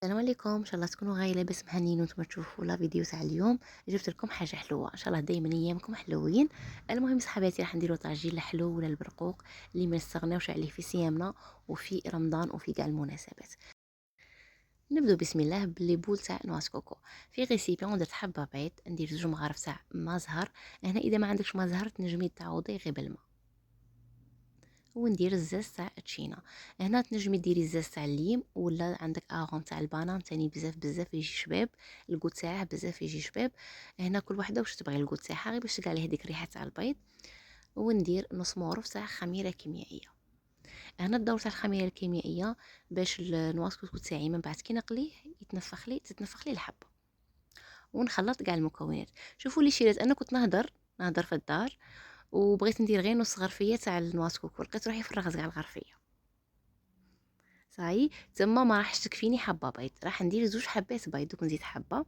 السلام عليكم، ان شاء الله تكونوا غايه لاباس مهنيين وانتم تشوفوا لا فيديو تاع اليوم. جبت لكم حاجه حلوه ان شاء الله دائما ايامكم حلوين. المهم صحباتي راح نديروا طاجين الحلو ولا البرقوق اللي ما نستغناوش عليه في صيامنا وفي رمضان وفي كاع المناسبات. نبدو بسم الله باللي بول تاع نواس كوكو. في غيسيبيون درت حبه بيض، ندير 2 مغارف تاع ما زهر. هنا اذا ما عندكش ما زهر تنجمي تعوضيه غير بالماء، وندير الزاز تاع التشينا. هنا تنجمي ديري الزاز تاع الليم ولا عندك اغون تاع البنان تاني بزاف بزاف يجي شباب، الكوت تاعه بزاف يجي شباب. هنا كل وحده واش تبغي الكوت تاعها غير باش تلقى عليه هذيك الريحه تاع البيض. وندير نص مغرف تاع خميره كيميائيه. هنا الدور تاع الخميره الكيميائيه باش النواسكوسكو تاعي من بعد كي نقليه تتنفخ لي الحبه. ونخلط كاع المكونات. شوفوا لي شيرات، انا كنت نهضر في الدار وبغيت ندير غير نص غرفيه تاع النواسكوكو، لقيت روحي فرغت كاع الغرفيه. صاي تما ما راحش تكفيني حبه بيض، راح ندير 2 حبات بيض دوك نزيد حبه.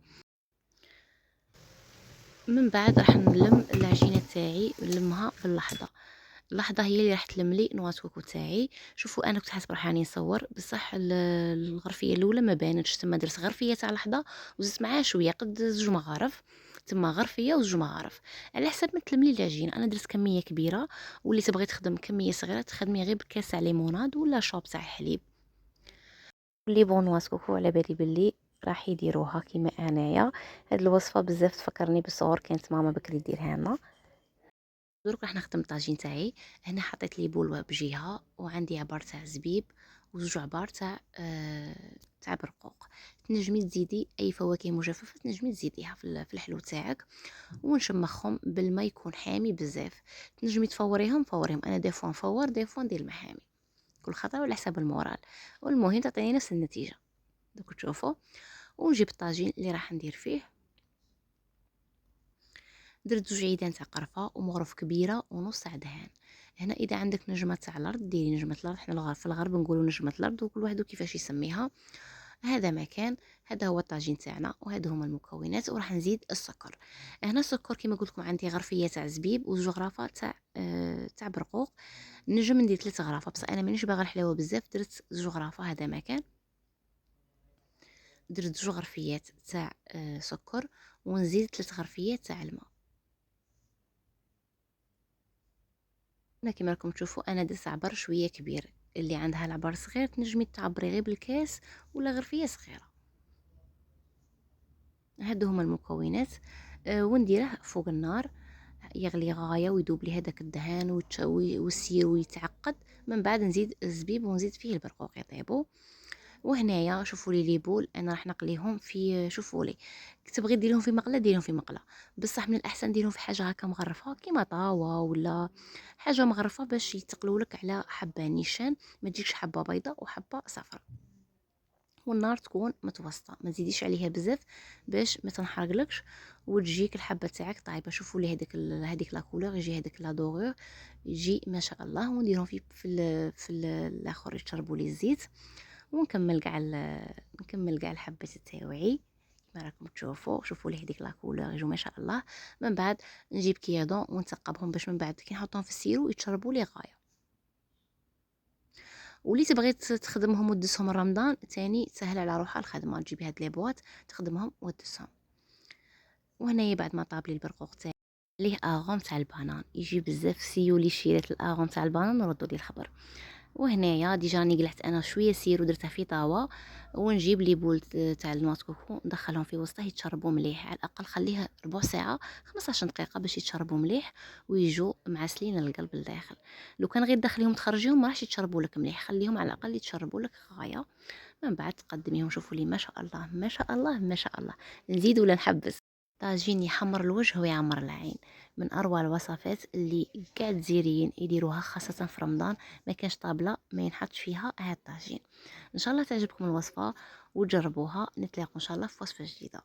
من بعد راح نلم العجينه تاعي، نلمها في اللحظه هي اللي راح تلم لي نواة كوكو تاعي. شوفوا انا كنت حاسبه راح راني نصور بصح الغرفيه الاولى ما بانتش، تما درت غرفيه تاع لحظه وزدت معاها شويه قد 2 مغارف. تما غرفيه و2 مغارف على حسب ما تلم لي العجين. انا درت كميه كبيره، واللي تبغي تخدم كميه صغيره تخدمي غير بكاس تاع ليموناد ولا شوب تاع حليب. لي بونواس كوكو على بالي بلي راح يديروها كيما انايا. هاد الوصفه بزاف تفكرني بالصغر، كانت ماما بكري ديرها لنا. درك راح نخدم الطاجين تاعي. هنا حطيت لي بول بجهه وعندي عبار تاع زبيب وزوج عبار تاع تاع برقوق. تنجمي تزيدي اي فواكه مجففه تنجمي تزيديها في الحلو تاعك، ونشمخهم بالما يكون حامي بزاف. تنجمي فوريهم انا دي فوا نفور دي فوا ندير الماء حامي، كل خطره على حسب المورال. والمهم تعطيني نفس النتيجه. دوك تشوفوا. ونجيب الطاجين اللي راح ندير فيه. درت 2 عيدان تاع قرفه ومغرف كبيره ونص تاع دهان. هنا اذا عندك نجمه تاع الارض ديري نجمه الارض، حنا في الغرب نقولوا نجمه الارض وكل واحد كيفاش يسميها. هذا مكان. هذا هو الطاجين تاعنا وهذا هما المكونات. وراح نزيد السكر. هنا السكر كما قلت لكم عندي غرفيه تاع زبيب وزوج غرافه تاع برقوق. نجم ندير 3 غرافه بصح انا مانيش باغا الحلاوه بزاف، درت 2 غرافه هذا مكان. درت 2 غرفيات تاع سكر ونزيد 3 غرفيات تاع الماء. هنا كيما راكم تشوفوا انا درت عبر شويه كبير، اللي عندها العبر صغير تنجمي تعبري غير بالكاس ولا غرفيه صغيره. هادو هما المكونات. ونديره فوق النار يغلي غايه ويذوب لي هذاك الدهان ويسير ويتعقد. من بعد نزيد الزبيب ونزيد فيه البرقوق يطيبوا. وهنايا شوفوا لي بول انا راح نقليهم في، شوفوا لي تبغي ديرهم في مقله ديرهم في مقله، بصح من الاحسن ديرهم في حاجه هكا مغرفه كيما طاوه ولا حاجه مغرفه باش يتقلوا لك على حبه نيشان، ما تجيكش حبه بيضاء وحبه صفراء. والنار تكون متوسطه، ما تزيديش عليها بزاف باش ما تنحرقلكش وتجيك الحبه تاعك طايبه. شوفوا لي هذيك لا كولور يجي هذيك لا دوغور يجي ما شاء الله. ونديرهم الاخر يشربوا لي الزيت. ونكمل كاع الحبات تاوعي كما راكم تشوفوا. شوفوا لي هذيك لا كولور يجوا ما شاء الله. من بعد نجيب كيادون ونثقبهم باش من بعد كي نحطهم في السيرو يتشربوا لي غايه. ولي تبغي تخدمهم وتدسهم رمضان تاني سهل على روحها الخدمه، تجيبي هاد لي بواط تخدمهم وتدسهم. وهنايا بعد ما طاب لي البرقوق تاعي ليه اغوم تاع البنان يجي بزاف سيولي شيرات الاغوم تاع البنان وردوا لي الخبر. وهنايا ديجا راني قلعت انا شويه سير ودرتها في طاوه. ونجيب لي بول تاع الماء كوكو ندخلهم في وسطه يتشربوا مليح، على الاقل خليها ربع ساعه 15 دقيقه باش يتشربوا مليح ويجوا معسلين القلب لداخل. لو كان غير داخليهم تخرجيهم ما راحش يتشربوا لك مليح، خليهم على الاقل يتشربوا لك غايه. من بعد تقدميهم. شوفوا لي ما شاء الله ما شاء الله ما شاء الله. نزيد ولا نحبس؟ طاجين يحمر الوجه ويعمر العين، من اروع الوصفات اللي كاع الجزائريين يديروها خاصه في رمضان. ما كانش طابله ما ينحطش فيها هاد الطاجين. ان شاء الله تعجبكم الوصفه وتجربوها. نتلاقوا ان شاء الله في وصفه جديده.